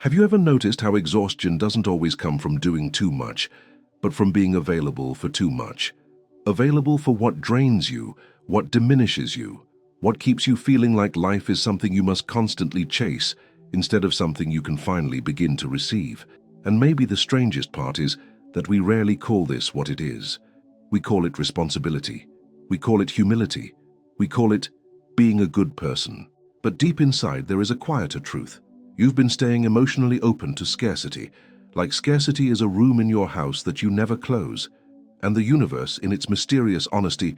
Have you ever noticed how exhaustion doesn't always come from doing too much, but from being available for too much? Available for what drains you, what diminishes you, what keeps you feeling like life is something you must constantly chase instead of something you can finally begin to receive. And maybe the strangest part is that we rarely call this what it is. We call it responsibility. We call it humility. We call it being a good person. But deep inside there is a quieter truth. You've been staying emotionally open to scarcity, like scarcity is a room in your house that you never close. And the universe, in its mysterious honesty,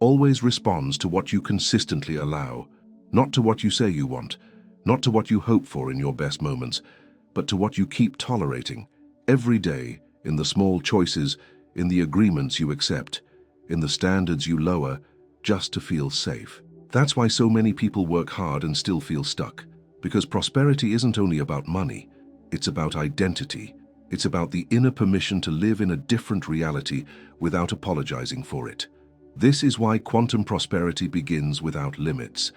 always responds to what you consistently allow, not to what you say you want, not to what you hope for in your best moments, but to what you keep tolerating, every day, in the small choices, in the agreements you accept, in the standards you lower, just to feel safe. That's why so many people work hard and still feel stuck. Because prosperity isn't only about money, it's about identity. It's about the inner permission to live in a different reality without apologizing for it. This is why quantum prosperity begins without limits.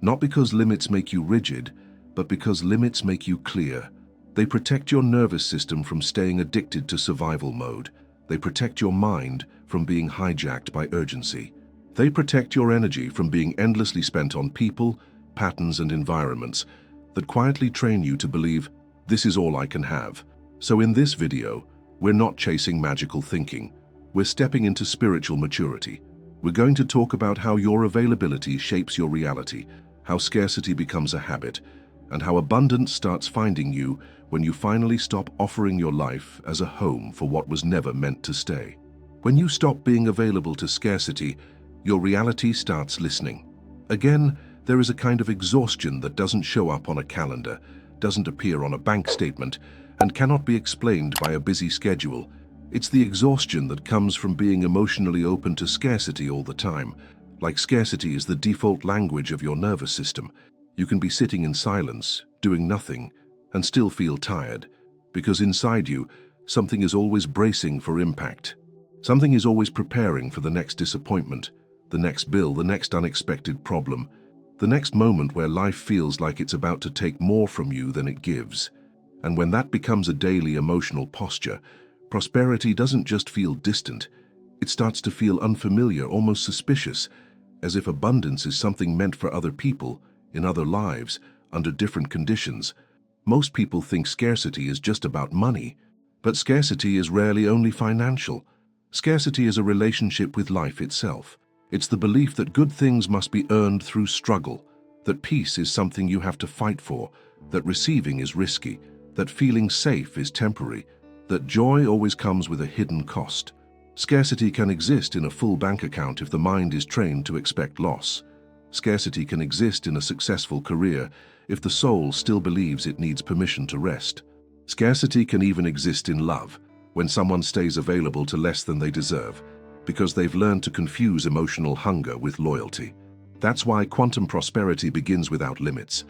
Not because limits make you rigid, but because limits make you clear. They protect your nervous system from staying addicted to survival mode. They protect your mind from being hijacked by urgency. They protect your energy from being endlessly spent on people, patterns, and environments that quietly train you to believe, this is all I can have. So in this video, we're not chasing magical thinking. We're stepping into spiritual maturity. We're going to talk about how your availability shapes your reality, how scarcity becomes a habit, and how abundance starts finding you when you finally stop offering your life as a home for what was never meant to stay. When you stop being available to scarcity, your reality starts listening. Again, there is a kind of exhaustion that doesn't show up on a calendar, doesn't appear on a bank statement, and cannot be explained by a busy schedule. It's the exhaustion that comes from being emotionally open to scarcity all the time. Like scarcity is the default language of your nervous system. You can be sitting in silence, doing nothing, and still feel tired, because inside you, something is always bracing for impact. Something is always preparing for the next disappointment, the next bill, the next unexpected problem, the next moment where life feels like it's about to take more from you than it gives. And when that becomes a daily emotional posture, prosperity doesn't just feel distant, it starts to feel unfamiliar, almost suspicious, as if abundance is something meant for other people, in other lives, under different conditions. Most people think scarcity is just about money, but scarcity is rarely only financial. Scarcity is a relationship with life itself. It's the belief that good things must be earned through struggle, that peace is something you have to fight for, that receiving is risky, that feeling safe is temporary, that joy always comes with a hidden cost. Scarcity can exist in a full bank account if the mind is trained to expect loss. Scarcity can exist in a successful career if the soul still believes it needs permission to rest. Scarcity can even exist in love, when someone stays available to less than they deserve, because they've learned to confuse emotional hunger with loyalty. That's why quantum prosperity begins without limits.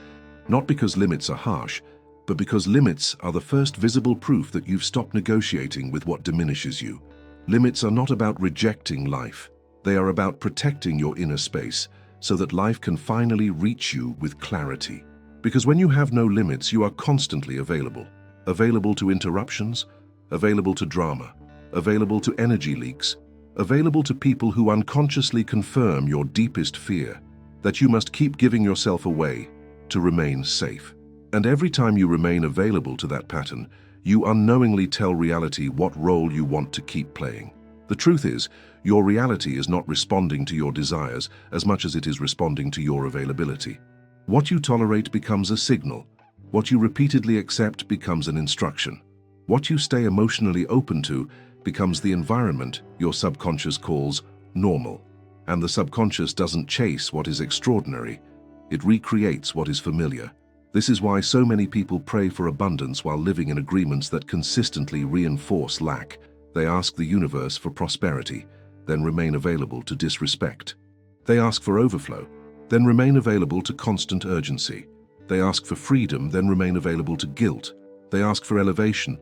Not because limits are harsh, but because limits are the first visible proof that you've stopped negotiating with what diminishes you. Limits are not about rejecting life. They are about protecting your inner space so that life can finally reach you with clarity. Because when you have no limits, you are constantly available. Available to interruptions, available to drama, available to energy leaks, available to people who unconsciously confirm your deepest fear, that you must keep giving yourself away to remain safe. And every time you remain available to that pattern, you unknowingly tell reality what role you want to keep playing. The truth is, your reality is not responding to your desires as much as it is responding to your availability. What you tolerate becomes a signal. What you repeatedly accept becomes an instruction. What you stay emotionally open to becomes the environment your subconscious calls normal. And the subconscious doesn't chase what is extraordinary, it recreates what is familiar. This is why so many people pray for abundance while living in agreements that consistently reinforce lack. They ask the universe for prosperity, then remain available to disrespect. They ask for overflow, then remain available to constant urgency. They ask for freedom, then remain available to guilt. They ask for elevation,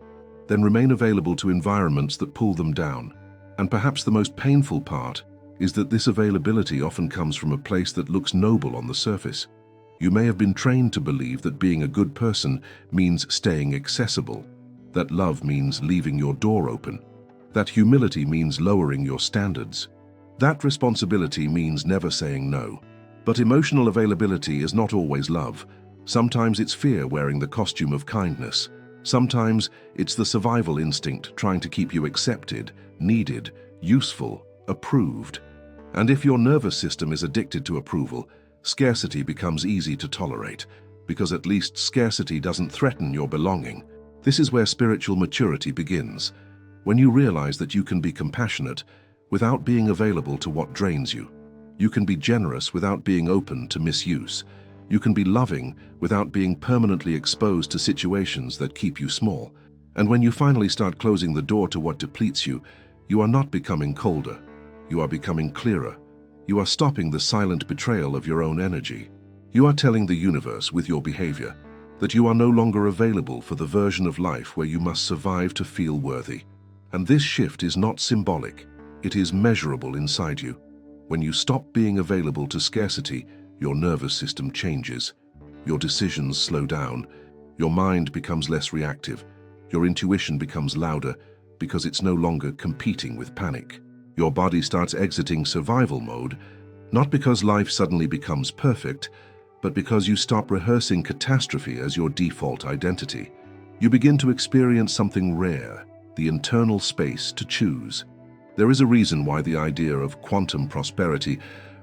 then remain available to environments that pull them down. And perhaps the most painful part is that this availability often comes from a place that looks noble on the surface. You may have been trained to believe that being a good person means staying accessible, that love means leaving your door open, that humility means lowering your standards, that responsibility means never saying no. But emotional availability is not always love. Sometimes it's fear wearing the costume of kindness. Sometimes it's the survival instinct trying to keep you accepted, needed, useful, approved. And if your nervous system is addicted to approval, scarcity becomes easy to tolerate, because at least scarcity doesn't threaten your belonging. This is where spiritual maturity begins, when you realize that you can be compassionate without being available to what drains you. You can be generous without being open to misuse. You can be loving without being permanently exposed to situations that keep you small. And when you finally start closing the door to what depletes you, you are not becoming colder. You are becoming clearer. You are stopping the silent betrayal of your own energy. You are telling the universe with your behavior that you are no longer available for the version of life where you must survive to feel worthy. And this shift is not symbolic. It is measurable inside you. When you stop being available to scarcity, your nervous system changes. Your decisions slow down. Your mind becomes less reactive. Your intuition becomes louder because it's no longer competing with panic. Your body starts exiting survival mode, not because life suddenly becomes perfect, but because you stop rehearsing catastrophe as your default identity. You begin to experience something rare, the internal space to choose. There is a reason why the idea of quantum prosperity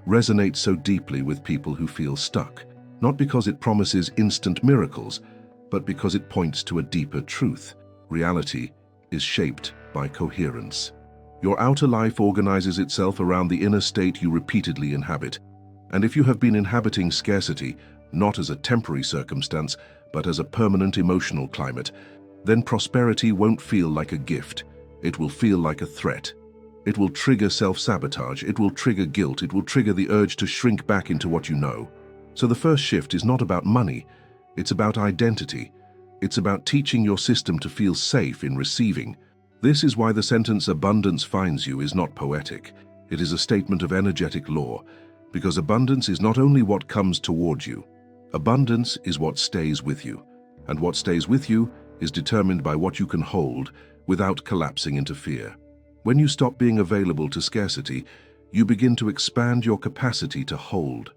resonates so deeply with people who feel stuck, not because it promises instant miracles, but because it points to a deeper truth. Reality is shaped by coherence. Your outer life organizes itself around the inner state you repeatedly inhabit. And if you have been inhabiting scarcity, not as a temporary circumstance, but as a permanent emotional climate, then prosperity won't feel like a gift. It will feel like a threat. It will trigger self-sabotage. It will trigger guilt. It will trigger the urge to shrink back into what you know. So the first shift is not about money. It's about identity. It's about teaching your system to feel safe in receiving. This is why the sentence "abundance finds you" is not poetic. It is a statement of energetic law, because abundance is not only what comes toward you. Abundance is what stays with you, and what stays with you is determined by what you can hold without collapsing into fear. When you stop being available to scarcity, you begin to expand your capacity to hold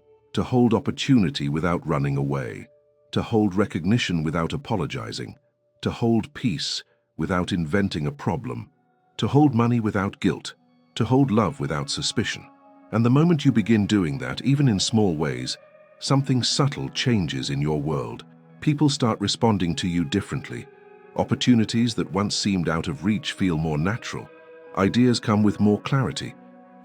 opportunity without running away, to hold recognition without apologizing, to hold peace without inventing a problem, to hold money without guilt, to hold love without suspicion. And the moment you begin doing that, even in small ways, something subtle changes in your world. People start responding to you differently. Opportunities that once seemed out of reach feel more natural. Ideas come with more clarity.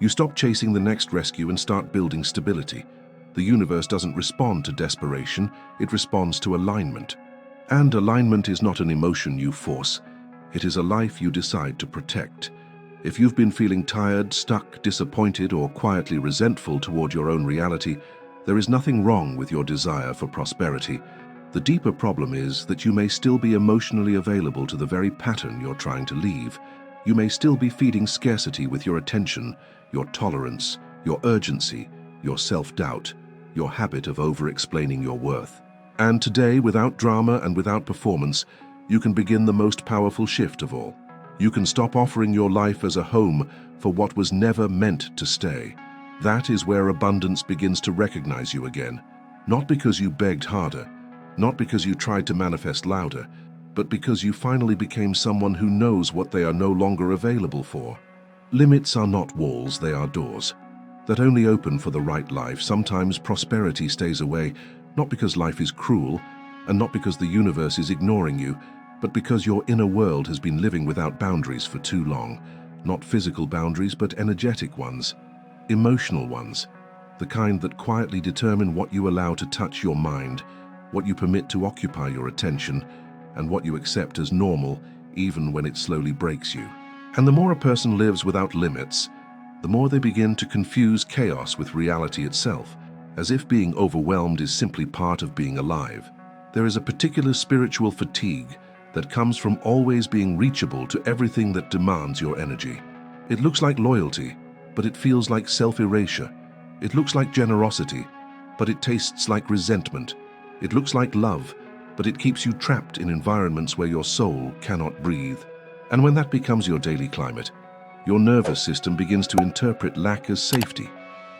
You stop chasing the next rescue and start building stability. The universe doesn't respond to desperation, it responds to alignment. And alignment is not an emotion you force. It is a life you decide to protect. If you've been feeling tired, stuck, disappointed, or quietly resentful toward your own reality, there is nothing wrong with your desire for prosperity. The deeper problem is that you may still be emotionally available to the very pattern you're trying to leave. You may still be feeding scarcity with your attention, your tolerance, your urgency, your self-doubt, your habit of over-explaining your worth. And today, without drama and without performance, you can begin the most powerful shift of all. You can stop offering your life as a home for what was never meant to stay. That is where abundance begins to recognize you again. Not because you begged harder, not because you tried to manifest louder, but because you finally became someone who knows what they are no longer available for. Limits are not walls, they are doors that only open for the right life. Sometimes prosperity stays away, not because life is cruel, and not because the universe is ignoring you, but because your inner world has been living without boundaries for too long. Not physical boundaries, but energetic ones, emotional ones, the kind that quietly determine what you allow to touch your mind, what you permit to occupy your attention, and what you accept as normal, even when it slowly breaks you. And the more a person lives without limits, the more they begin to confuse chaos with reality itself, as if being overwhelmed is simply part of being alive. There is a particular spiritual fatigue that comes from always being reachable to everything that demands your energy. It looks like loyalty, but it feels like self-erasure. It looks like generosity, but it tastes like resentment. It looks like love, but it keeps you trapped in environments where your soul cannot breathe. And when that becomes your daily climate, your nervous system begins to interpret lack as safety,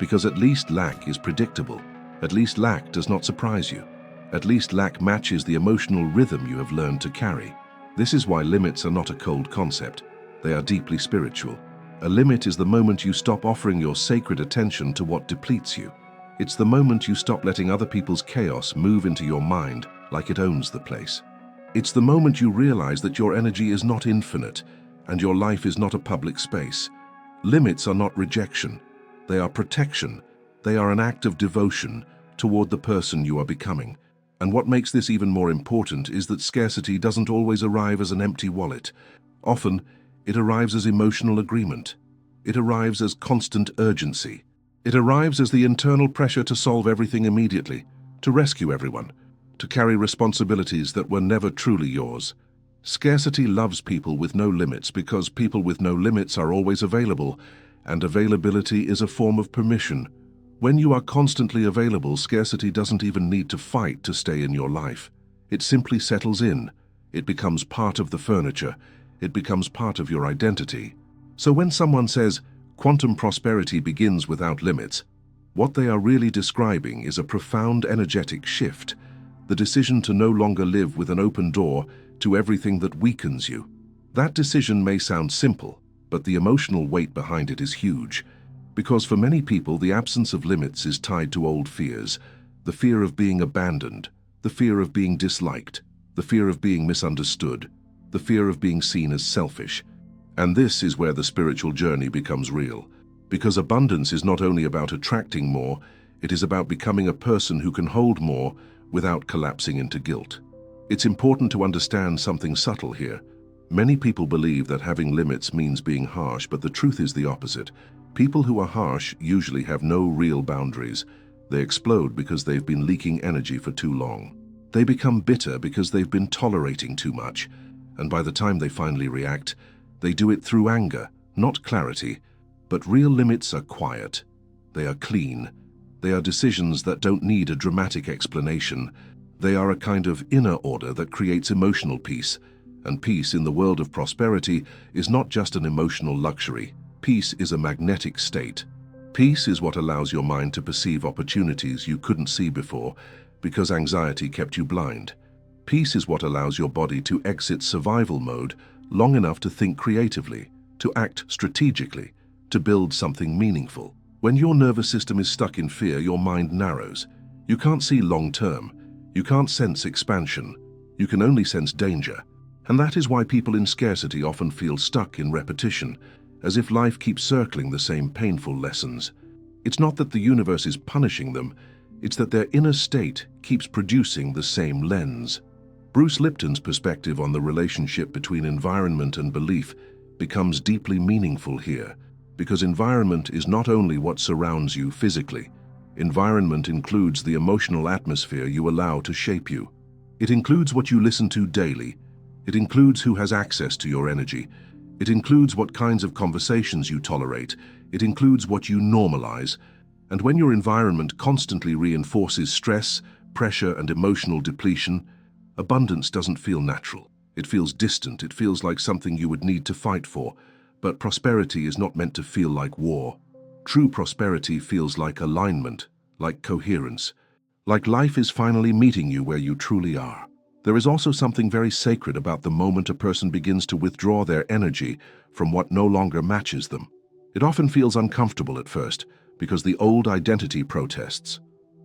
because at least lack is predictable. At least lack does not surprise you. At least lack matches the emotional rhythm you have learned to carry. This is why limits are not a cold concept. They are deeply spiritual. A limit is the moment you stop offering your sacred attention to what depletes you. It's the moment you stop letting other people's chaos move into your mind like it owns the place. It's the moment you realize that your energy is not infinite and your life is not a public space. Limits are not rejection. They are protection. They are an act of devotion toward the person you are becoming. And what makes this even more important is that scarcity doesn't always arrive as an empty wallet. Often, it arrives as emotional agreement. It arrives as constant urgency. It arrives as the internal pressure to solve everything immediately, to rescue everyone, to carry responsibilities that were never truly yours. Scarcity loves people with no limits because people with no limits are always available, and availability is a form of permission. When you are constantly available, scarcity doesn't even need to fight to stay in your life. It simply settles in. It becomes part of the furniture. It becomes part of your identity. So when someone says, quantum prosperity begins without limits, what they are really describing is a profound energetic shift, the decision to no longer live with an open door to everything that weakens you. That decision may sound simple, but the emotional weight behind it is huge. Because for many people, the absence of limits is tied to old fears, the fear of being abandoned, the fear of being disliked, the fear of being misunderstood, the fear of being seen as selfish. And this is where the spiritual journey becomes real. Because abundance is not only about attracting more, it is about becoming a person who can hold more without collapsing into guilt. It's important to understand something subtle here. Many people believe that having limits means being harsh, but the truth is the opposite. People who are harsh usually have no real boundaries. They explode because they've been leaking energy for too long. They become bitter because they've been tolerating too much. And by the time they finally react, they do it through anger, not clarity. But real limits are quiet. They are clean. They are decisions that don't need a dramatic explanation. They are a kind of inner order that creates emotional peace. And peace in the world of prosperity is not just an emotional luxury. Peace is a magnetic state. Peace is what allows your mind to perceive opportunities you couldn't see before because anxiety kept you blind. Peace is what allows your body to exit survival mode long enough to think creatively, to act strategically, to build something meaningful. When your nervous system is stuck in fear, your mind narrows. You can't see long-term. You can't sense expansion. You can only sense danger. And that is why people in scarcity often feel stuck in repetition, as if life keeps circling the same painful lessons. It's not that the universe is punishing them, it's that their inner state keeps producing the same lens. Bruce Lipton's perspective on the relationship between environment and belief becomes deeply meaningful here, because environment is not only what surrounds you physically. Environment includes the emotional atmosphere you allow to shape you. It includes what you listen to daily. It includes who has access to your energy. It includes what kinds of conversations you tolerate. It includes what you normalize. And when your environment constantly reinforces stress, pressure, and emotional depletion, abundance doesn't feel natural. It feels distant. It feels like something you would need to fight for. But prosperity is not meant to feel like war. True prosperity feels like alignment, like coherence, like life is finally meeting you where you truly are. There is also something very sacred about the moment a person begins to withdraw their energy from what no longer matches them. It often feels uncomfortable at first because the old identity protests.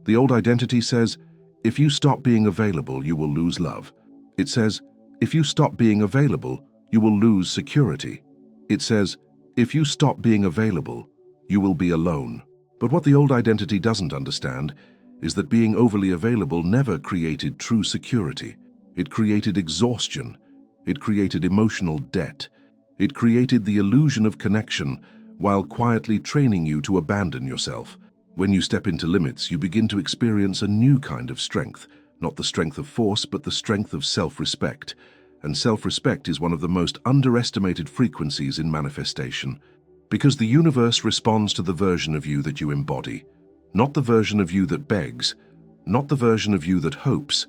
The old identity says, if you stop being available, you will lose love. It says, if you stop being available, you will lose security. It says, if you stop being available, you will be alone. But what the old identity doesn't understand is that being overly available never created true security. It created exhaustion. It created emotional debt. It created the illusion of connection while quietly training you to abandon yourself. When you step into limits, you begin to experience a new kind of strength, not the strength of force, but the strength of self-respect. And self-respect is one of the most underestimated frequencies in manifestation, because the universe responds to the version of you that you embody, Not the version of you that begs, not the version of you that hopes,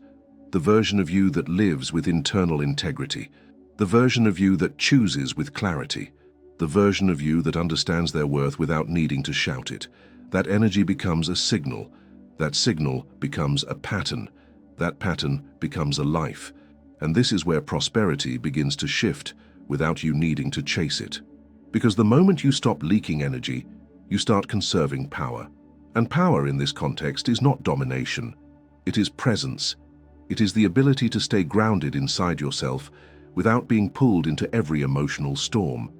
the version of you that lives with internal integrity, the version of you that chooses with clarity, the version of you that understands their worth without needing to shout it. That energy becomes a signal. That signal becomes a pattern. That pattern becomes a life. And this is where prosperity begins to shift without you needing to chase it. Because the moment you stop leaking energy, you start conserving power. And power in this context is not domination. It is presence. It is the ability to stay grounded inside yourself without being pulled into every emotional storm.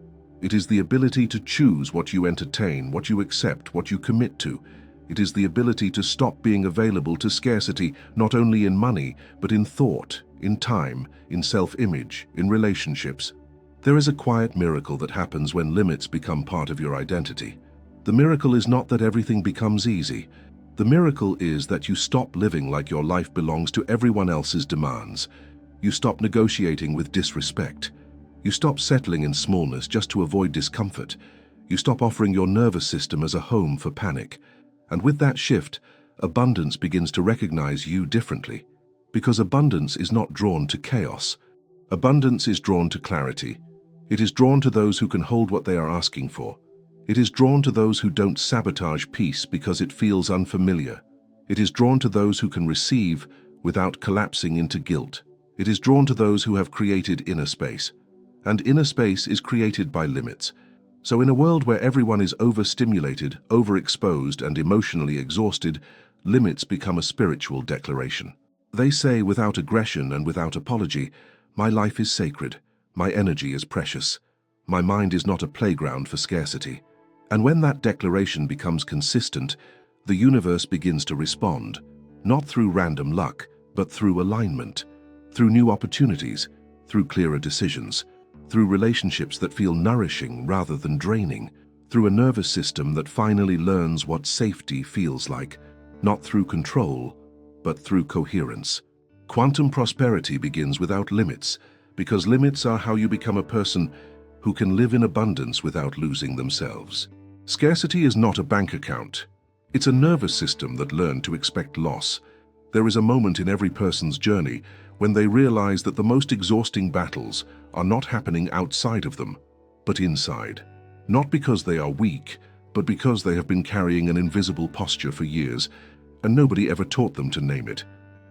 It is the ability to choose what you entertain, what you accept, what you commit to. It is the ability to stop being available to scarcity, not only in money, but in thought, in time, in self-image, in relationships. There is a quiet miracle that happens when limits become part of your identity. The miracle is not that everything becomes easy. The miracle is that you stop living like your life belongs to everyone else's demands. You stop negotiating with disrespect. You stop settling in smallness just to avoid discomfort. You stop offering your nervous system as a home for panic. And with that shift, abundance begins to recognize you differently. Because abundance is not drawn to chaos. Abundance is drawn to clarity. It is drawn to those who can hold what they are asking for. It is drawn to those who don't sabotage peace because it feels unfamiliar. It is drawn to those who can receive without collapsing into guilt. It is drawn to those who have created inner space. And inner space is created by limits. So in a world where everyone is overstimulated, overexposed, and emotionally exhausted, limits become a spiritual declaration. They say without aggression and without apology, "My life is sacred, my energy is precious, my mind is not a playground for scarcity." And when that declaration becomes consistent, the universe begins to respond, not through random luck, but through alignment, through new opportunities, through clearer decisions, through relationships that feel nourishing rather than draining, through a nervous system that finally learns what safety feels like, not through control, but through coherence. Quantum prosperity begins without limits, because limits are how you become a person who can live in abundance without losing themselves. Scarcity is not a bank account. It's a nervous system that learned to expect loss. There is a moment in every person's journey when they realize that the most exhausting battles are not happening outside of them, but inside. Not because they are weak, but because they have been carrying an invisible posture for years, and nobody ever taught them to name it.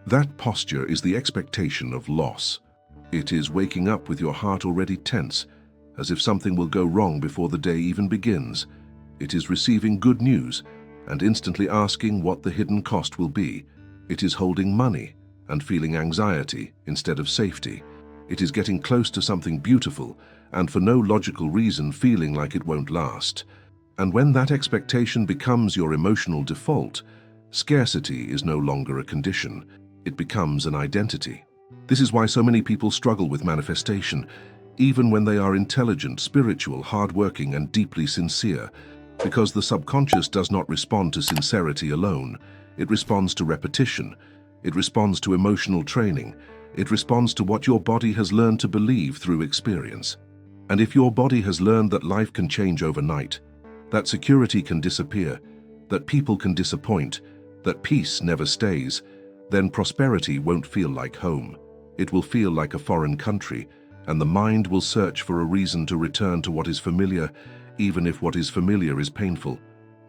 That posture is the expectation of loss. It is waking up with your heart already tense, as if something will go wrong before the day even begins. It is receiving good news and instantly asking what the hidden cost will be. It is holding money and feeling anxiety instead of safety. It is getting close to something beautiful and for no logical reason feeling like it won't last. And when that expectation becomes your emotional default, scarcity is no longer a condition. It becomes an identity. This is why so many people struggle with manifestation, even when they are intelligent, spiritual, hardworking, and deeply sincere, because the subconscious does not respond to sincerity alone. It responds to repetition. It responds to emotional training. It responds to what your body has learned to believe through experience. And if your body has learned that life can change overnight, that security can disappear, that people can disappoint, that peace never stays, then prosperity won't feel like home. It will feel like a foreign country, and the mind will search for a reason to return to what is familiar, even if what is familiar is painful.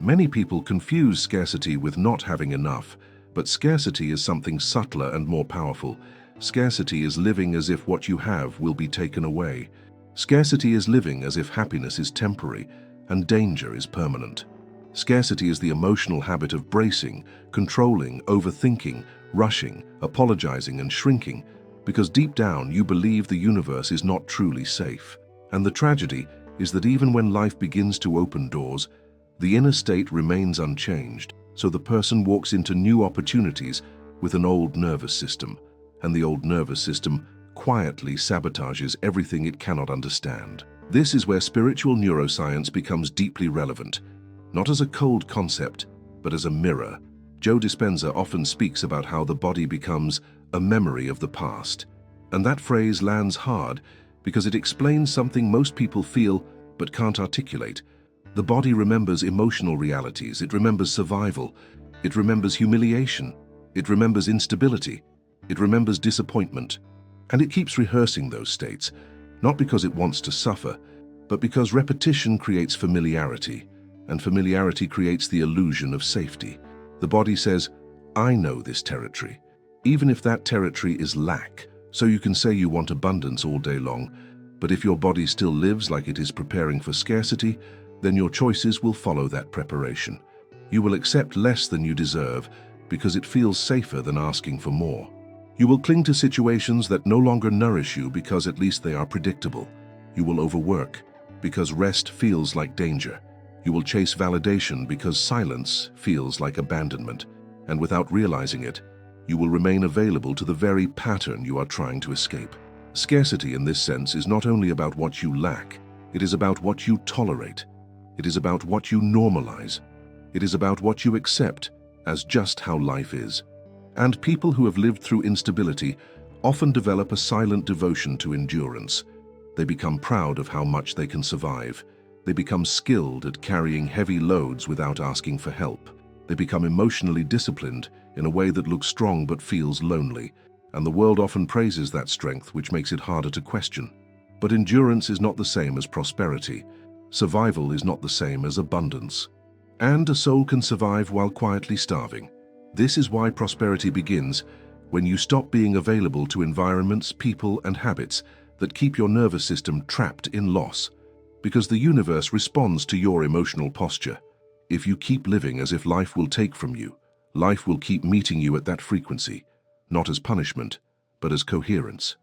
Many people confuse scarcity with not having enough, but scarcity is something subtler and more powerful. Scarcity is living as if what you have will be taken away. Scarcity is living as if happiness is temporary and danger is permanent. Scarcity is the emotional habit of bracing, controlling, overthinking, rushing, apologizing, and shrinking, because deep down you believe the universe is not truly safe. And the tragedy is that even when life begins to open doors, the inner state remains unchanged, so the person walks into new opportunities with an old nervous system, and the old nervous system quietly sabotages everything it cannot understand. This is where spiritual neuroscience becomes deeply relevant, not as a cold concept, but as a mirror. Joe Dispenza often speaks about how the body becomes a memory of the past, and that phrase lands hard because it explains something most people feel but can't articulate. The body remembers emotional realities, it remembers survival, it remembers humiliation, it remembers instability, it remembers disappointment, and it keeps rehearsing those states, not because it wants to suffer, but because repetition creates familiarity, and familiarity creates the illusion of safety. The body says, I know this territory, even if that territory is lack. So you can say you want abundance all day long, but if your body still lives like it is preparing for scarcity, then your choices will follow that preparation. You will accept less than you deserve because it feels safer than asking for more. You will cling to situations that no longer nourish you because at least they are predictable. You will overwork because rest feels like danger. You will chase validation because silence feels like abandonment. And without realizing it, you will remain available to the very pattern you are trying to escape. Scarcity in this sense is not only about what you lack, it is about what you tolerate. It is about what you normalize. It is about what you accept as just how life is. And people who have lived through instability often develop a silent devotion to endurance. They become proud of how much they can survive. They become skilled at carrying heavy loads without asking for help. They become emotionally disciplined in a way that looks strong but feels lonely. And the world often praises that strength, which makes it harder to question. But endurance is not the same as prosperity. Survival is not the same as abundance. And a soul can survive while quietly starving. This is why prosperity begins when you stop being available to environments, people, and habits that keep your nervous system trapped in loss. Because the universe responds to your emotional posture. If you keep living as if life will take from you, life will keep meeting you at that frequency, not as punishment, but as coherence.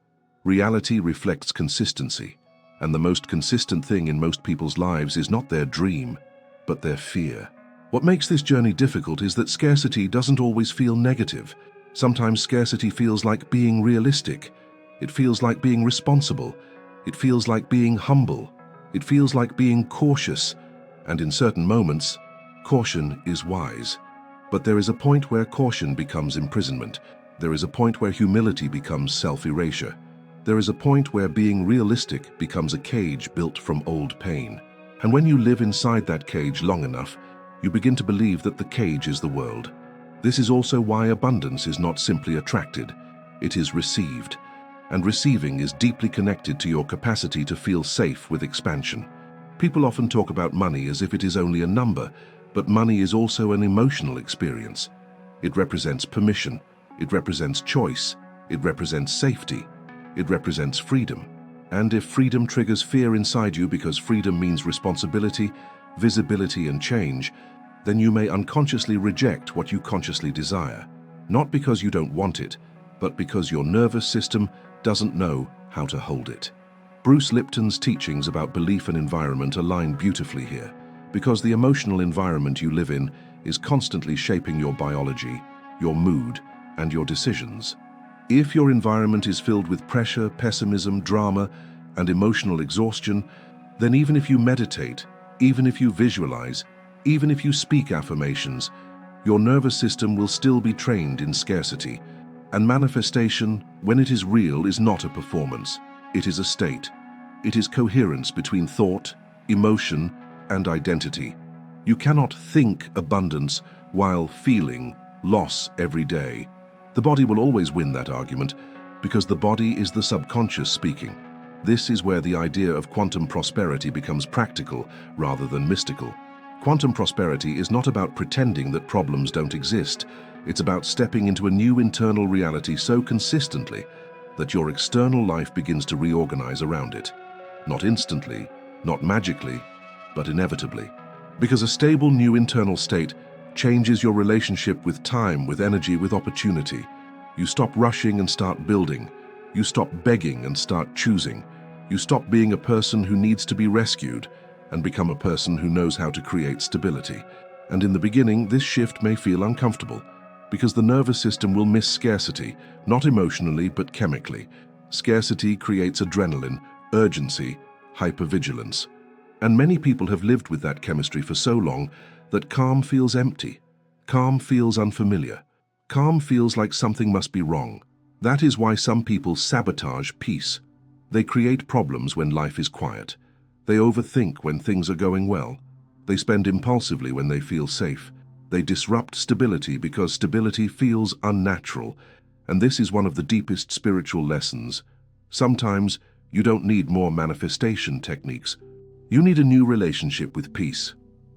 Reality reflects consistency, and the most consistent thing in most people's lives is not their dream, but their fear. What makes this journey difficult is that scarcity doesn't always feel negative. Sometimes scarcity feels like being realistic. It feels like being responsible. It feels like being humble. It feels like being cautious. And in certain moments, caution is wise. But there is a point where caution becomes imprisonment. There is a point where humility becomes self-erasure. There is a point where being realistic becomes a cage built from old pain. And when you live inside that cage long enough, you begin to believe that the cage is the world. This is also why abundance is not simply attracted, it is received. And receiving is deeply connected to your capacity to feel safe with expansion. People often talk about money as if it is only a number, but money is also an emotional experience. It represents permission, it represents choice, it represents safety, it represents freedom. And if freedom triggers fear inside you because freedom means responsibility, visibility, and change, then you may unconsciously reject what you consciously desire. Not because you don't want it, but because your nervous system doesn't know how to hold it. Bruce Lipton's teachings about belief and environment align beautifully here, because the emotional environment you live in is constantly shaping your biology, your mood, and your decisions. If your environment is filled with pressure, pessimism, drama, and emotional exhaustion, then even if you meditate, even if you visualize, even if you speak affirmations, your nervous system will still be trained in scarcity. And manifestation, when it is real, is not a performance. It is a state. It is coherence between thought, emotion, and identity. You cannot think abundance while feeling loss every day. The body will always win that argument because the body is the subconscious speaking. This is where the idea of quantum prosperity becomes practical rather than mystical. Quantum prosperity is not about pretending that problems don't exist. It's about stepping into a new internal reality so consistently that your external life begins to reorganize around it. Not instantly, not magically, but inevitably. Because a stable new internal state changes your relationship with time, with energy, with opportunity. You stop rushing and start building. You stop begging and start choosing. You stop being a person who needs to be rescued and become a person who knows how to create stability. And in the beginning, this shift may feel uncomfortable because the nervous system will miss scarcity, not emotionally, but chemically. Scarcity creates adrenaline, urgency, hypervigilance. And many people have lived with that chemistry for so long that calm feels empty. Calm feels unfamiliar. Calm feels like something must be wrong. That is why some people sabotage peace. They create problems when life is quiet. They overthink when things are going well. They spend impulsively when they feel safe. They disrupt stability because stability feels unnatural. And this is one of the deepest spiritual lessons. Sometimes you don't need more manifestation techniques. You need a new relationship with peace.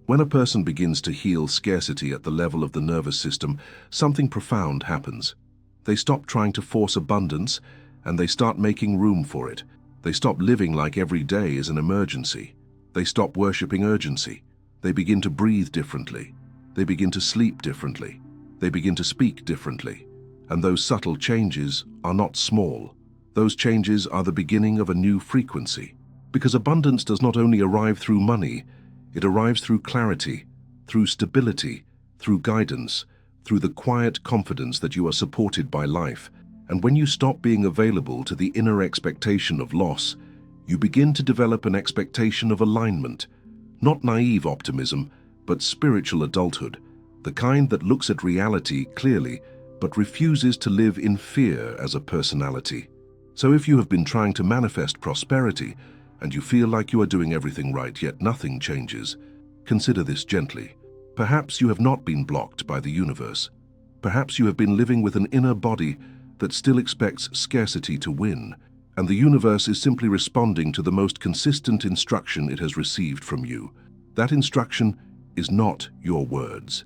When a person begins to heal scarcity at the level of the nervous system, something profound happens. They stop trying to force abundance, and they start making room for it. They stop living like every day is an emergency. They stop worshipping urgency. They begin to breathe differently. They begin to sleep differently. They begin to speak differently. And those subtle changes are not small. Those changes are the beginning of a new frequency. Because abundance does not only arrive through money, it arrives through clarity, through stability, through guidance, through the quiet confidence that you are supported by life. And when you stop being available to the inner expectation of loss, you begin to develop an expectation of alignment. Not naive optimism, but spiritual adulthood, the kind that looks at reality clearly, but refuses to live in fear as a personality. So if you have been trying to manifest prosperity, and you feel like you are doing everything right yet nothing changes, consider this gently. Perhaps you have not been blocked by the universe. Perhaps you have been living with an inner body that still expects scarcity to win, and the universe is simply responding to the most consistent instruction it has received from you. That instruction is not your words.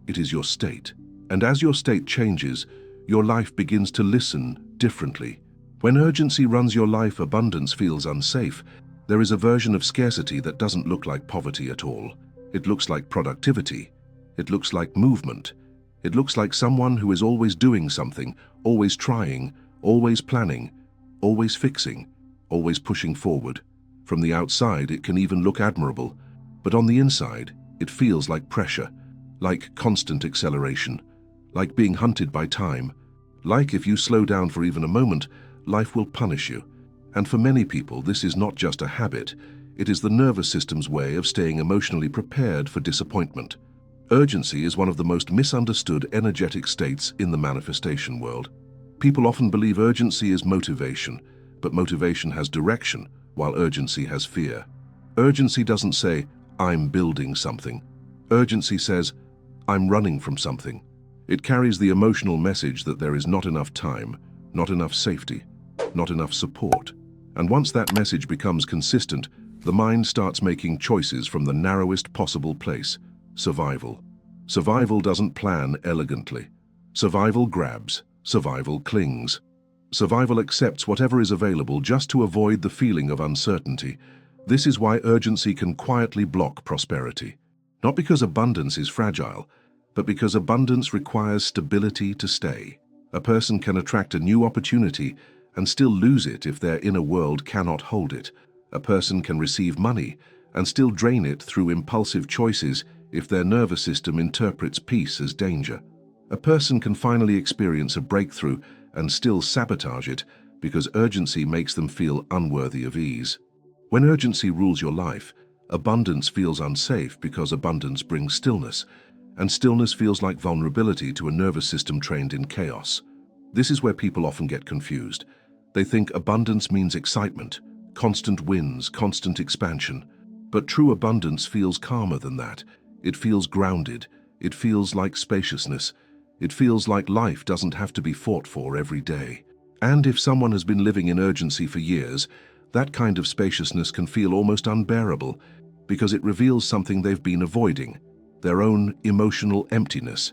It is your state. And as your state changes, your life begins to listen differently. When urgency runs your life, abundance feels unsafe. There is a version of scarcity that doesn't look like poverty at all. It looks like productivity. It looks like movement. It looks like someone who is always doing something, always trying, always planning, always fixing, always pushing forward. From the outside, it can even look admirable, but on the inside, it feels like pressure, like constant acceleration, like being hunted by time, like if you slow down for even a moment, life will punish you. And for many people, this is not just a habit, it is the nervous system's way of staying emotionally prepared for disappointment. Urgency is one of the most misunderstood energetic states in the manifestation world. People often believe urgency is motivation, but motivation has direction, while urgency has fear. Urgency doesn't say, "I'm building something." Urgency says, "I'm running from something." It carries the emotional message that there is not enough time, not enough safety, not enough support. And once that message becomes consistent, the mind starts making choices from the narrowest possible place: survival. Survival doesn't plan elegantly. Survival grabs. Survival clings. Survival accepts whatever is available just to avoid the feeling of uncertainty. This is why urgency can quietly block prosperity. Not because abundance is fragile, but because abundance requires stability to stay. A person can attract a new opportunity and still lose it if their inner world cannot hold it. A person can receive money and still drain it through impulsive choices if their nervous system interprets peace as danger. A person can finally experience a breakthrough and still sabotage it because urgency makes them feel unworthy of ease. When urgency rules your life, abundance feels unsafe because abundance brings stillness, and stillness feels like vulnerability to a nervous system trained in chaos. This is where people often get confused. They think abundance means excitement, constant wins, constant expansion. But true abundance feels calmer than that. It feels grounded. It feels like spaciousness. It feels like life doesn't have to be fought for every day. And if someone has been living in urgency for years, that kind of spaciousness can feel almost unbearable because it reveals something they've been avoiding: their own emotional emptiness.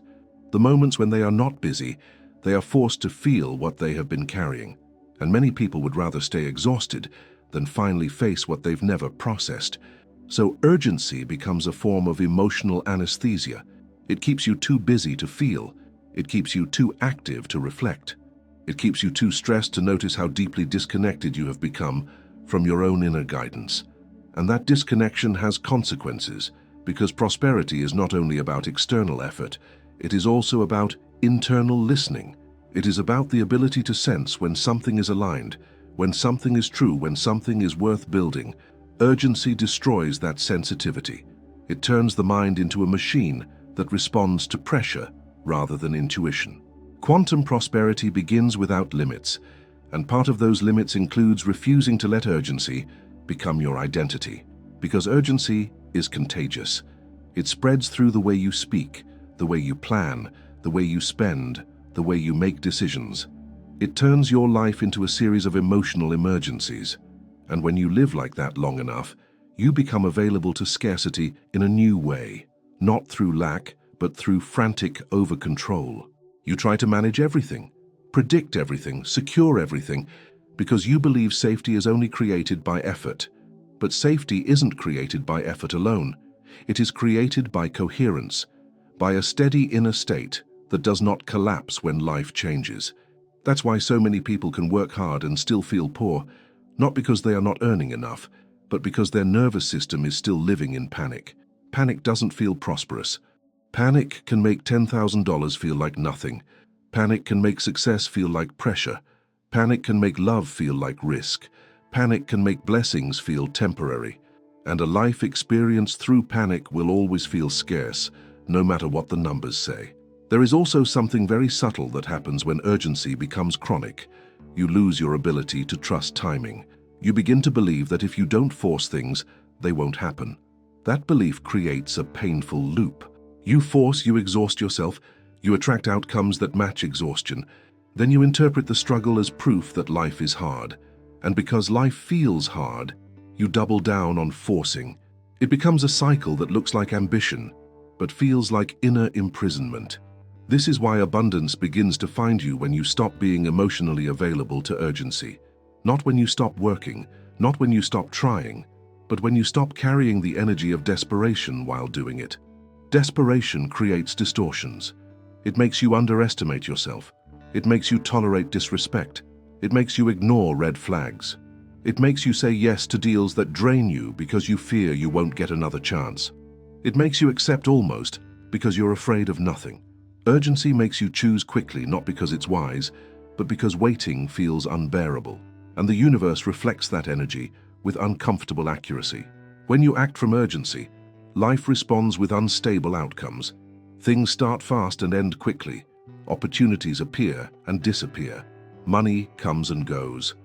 The moments when they are not busy, they are forced to feel what they have been carrying. And many people would rather stay exhausted than finally face what they've never processed. So urgency becomes a form of emotional anesthesia. It keeps you too busy to feel. It keeps you too active to reflect. It keeps you too stressed to notice how deeply disconnected you have become from your own inner guidance. And that disconnection has consequences, because prosperity is not only about external effort, it is also about internal listening. It is about the ability to sense when something is aligned, when something is true, when something is worth building. Urgency destroys that sensitivity. It turns the mind into a machine that responds to pressure rather than intuition. Quantum prosperity begins without limits, and part of those limits includes refusing to let urgency become your identity. Because urgency is contagious. It spreads through the way you speak, the way you plan, the way you spend, the way you make decisions. It turns your life into a series of emotional emergencies. And when you live like that long enough, you become available to scarcity in a new way, not through lack, but through frantic over-control. You try to manage everything, predict everything, secure everything, because you believe safety is only created by effort. But safety isn't created by effort alone. It is created by coherence, by a steady inner state that does not collapse when life changes. That's why so many people can work hard and still feel poor, not because they are not earning enough, but because their nervous system is still living in panic. Panic doesn't feel prosperous. Panic can make $10,000 feel like nothing. Panic can make success feel like pressure. Panic can make love feel like risk. Panic can make blessings feel temporary. And a life experienced through panic will always feel scarce, no matter what the numbers say. There is also something very subtle that happens when urgency becomes chronic. You lose your ability to trust timing. You begin to believe that if you don't force things, they won't happen. That belief creates a painful loop. You force, you exhaust yourself, you attract outcomes that match exhaustion. Then you interpret the struggle as proof that life is hard. And because life feels hard, you double down on forcing. It becomes a cycle that looks like ambition, but feels like inner imprisonment. This is why abundance begins to find you when you stop being emotionally available to urgency. Not when you stop working, not when you stop trying, but when you stop carrying the energy of desperation while doing it. Desperation creates distortions. It makes you underestimate yourself. It makes you tolerate disrespect. It makes you ignore red flags. It makes you say yes to deals that drain you because you fear you won't get another chance. It makes you accept almost because you're afraid of nothing. Urgency makes you choose quickly, not because it's wise, but because waiting feels unbearable. And the universe reflects that energy with uncomfortable accuracy. When you act from urgency, life responds with unstable outcomes. Things start fast and end quickly. Opportunities appear and disappear. Money comes and goes.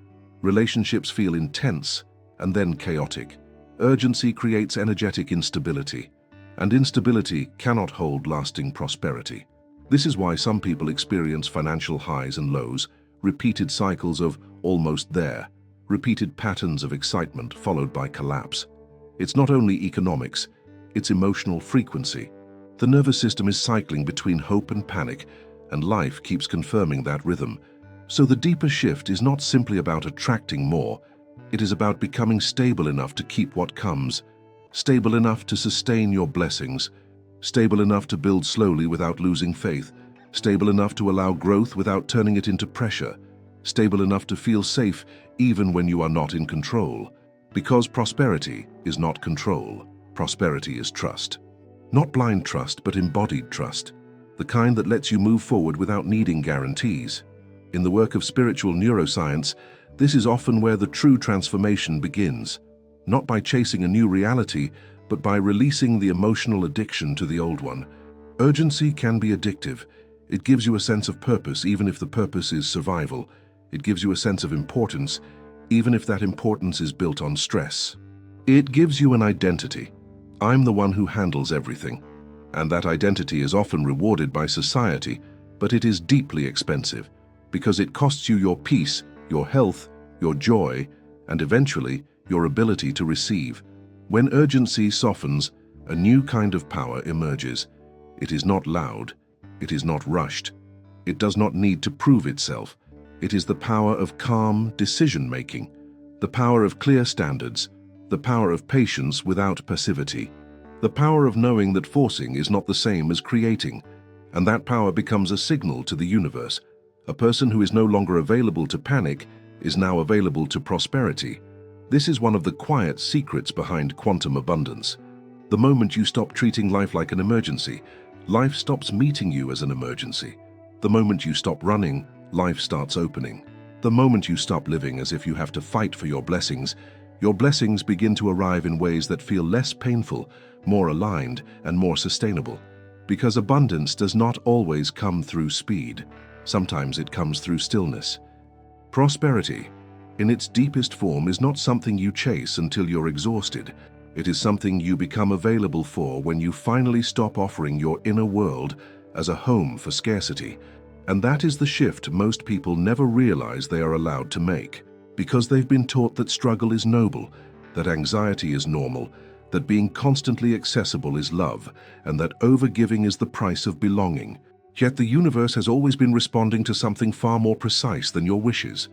Relationships feel intense and then chaotic. Urgency creates energetic instability, and instability cannot hold lasting prosperity. This is why some people experience financial highs and lows, repeated cycles of almost there, repeated patterns of excitement followed by collapse. It's not only economics, it's emotional frequency. The nervous system is cycling between hope and panic, and life keeps confirming that rhythm. So the deeper shift is not simply about attracting more, it is about becoming stable enough to keep what comes, stable enough to sustain your blessings, stable enough to build slowly without losing faith, stable enough to allow growth without turning it into pressure, stable enough to feel safe even when you are not in control. Because prosperity is not control, prosperity is trust. Not blind trust, but embodied trust, the kind that lets you move forward without needing guarantees. In the work of spiritual neuroscience, this is often where the true transformation begins, not by chasing a new reality, but by releasing the emotional addiction to the old one. Urgency can be addictive. It gives you a sense of purpose, even if the purpose is survival. It gives you a sense of importance, even if that importance is built on stress. It gives you an identity. I'm the one who handles everything. And that identity is often rewarded by society, but it is deeply expensive, because it costs you your peace, your health, your joy, and eventually your ability to receive. When urgency softens, a new kind of power emerges. It is not loud. It is not rushed. It does not need to prove itself. It is the power of calm decision-making, the power of clear standards, the power of patience without passivity, the power of knowing that forcing is not the same as creating, and that power becomes a signal to the universe. A person who is no longer available to panic is now available to prosperity. This is one of the quiet secrets behind quantum abundance. The moment you stop treating life like an emergency, life stops meeting you as an emergency. The moment you stop running, life starts opening. The moment you stop living as if you have to fight for your blessings begin to arrive in ways that feel less painful, more aligned, and more sustainable. Because abundance does not always come through speed. Sometimes it comes through stillness. Prosperity, in its deepest form, is not something you chase until you're exhausted. It is something you become available for when you finally stop offering your inner world as a home for scarcity. And that is the shift most people never realize they are allowed to make, because they've been taught that struggle is noble, that anxiety is normal, that being constantly accessible is love, and that overgiving is the price of belonging. Yet the universe has always been responding to something far more precise than your wishes.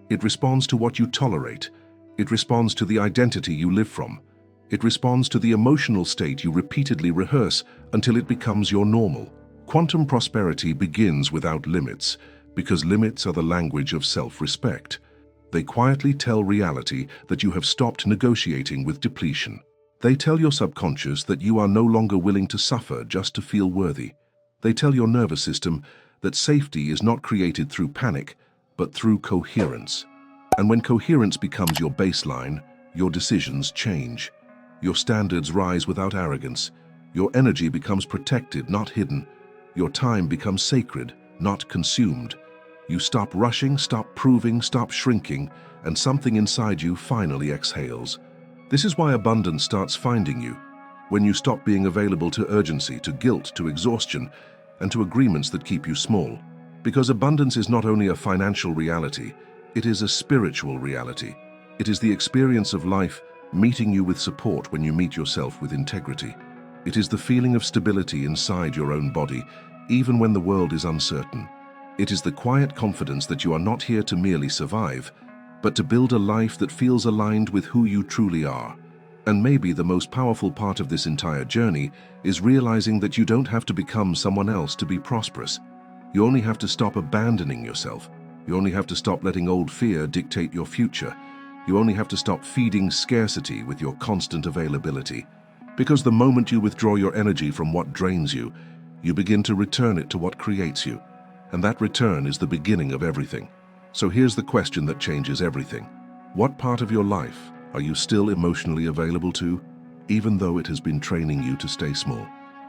It responds to what you tolerate. It responds to the identity you live from. It responds to the emotional state you repeatedly rehearse until it becomes your normal. Quantum prosperity begins without limits, because limits are the language of self-respect. They quietly tell reality that you have stopped negotiating with depletion. They tell your subconscious that you are no longer willing to suffer just to feel worthy. They tell your nervous system that safety is not created through panic, but through coherence. And when coherence becomes your baseline, your decisions change. Your standards rise without arrogance. Your energy becomes protected, not hidden. Your time becomes sacred, not consumed. You stop rushing, stop proving, stop shrinking, and something inside you finally exhales. This is why abundance starts finding you, when you stop being available to urgency, to guilt, to exhaustion, and to agreements that keep you small. Because abundance is not only a financial reality, it is a spiritual reality. It is the experience of life meeting you with support when you meet yourself with integrity. It is the feeling of stability inside your own body, even when the world is uncertain. It is the quiet confidence that you are not here to merely survive, but to build a life that feels aligned with who you truly are. And maybe the most powerful part of this entire journey is realizing that you don't have to become someone else to be prosperous. You only have to stop abandoning yourself. You only have to stop letting old fear dictate your future. You only have to stop feeding scarcity with your constant availability. Because the moment you withdraw your energy from what drains you, you begin to return it to what creates you. And that return is the beginning of everything. So here's the question that changes everything. What part of your life are you still emotionally available to, even though it has been training you to stay small?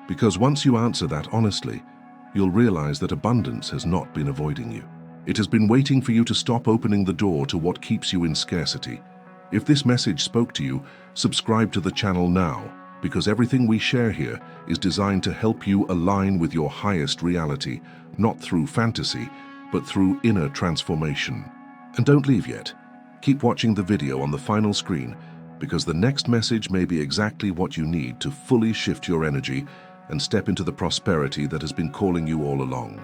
Because once you answer that honestly, you'll realize that abundance has not been avoiding you. It has been waiting for you to stop opening the door to what keeps you in scarcity. If this message spoke to you, subscribe to the channel now, because everything we share here is designed to help you align with your highest reality, not through fantasy, but through inner transformation. And don't leave yet. Keep watching the video on the final screen, because the next message may be exactly what you need to fully shift your energy and step into the prosperity that has been calling you all along.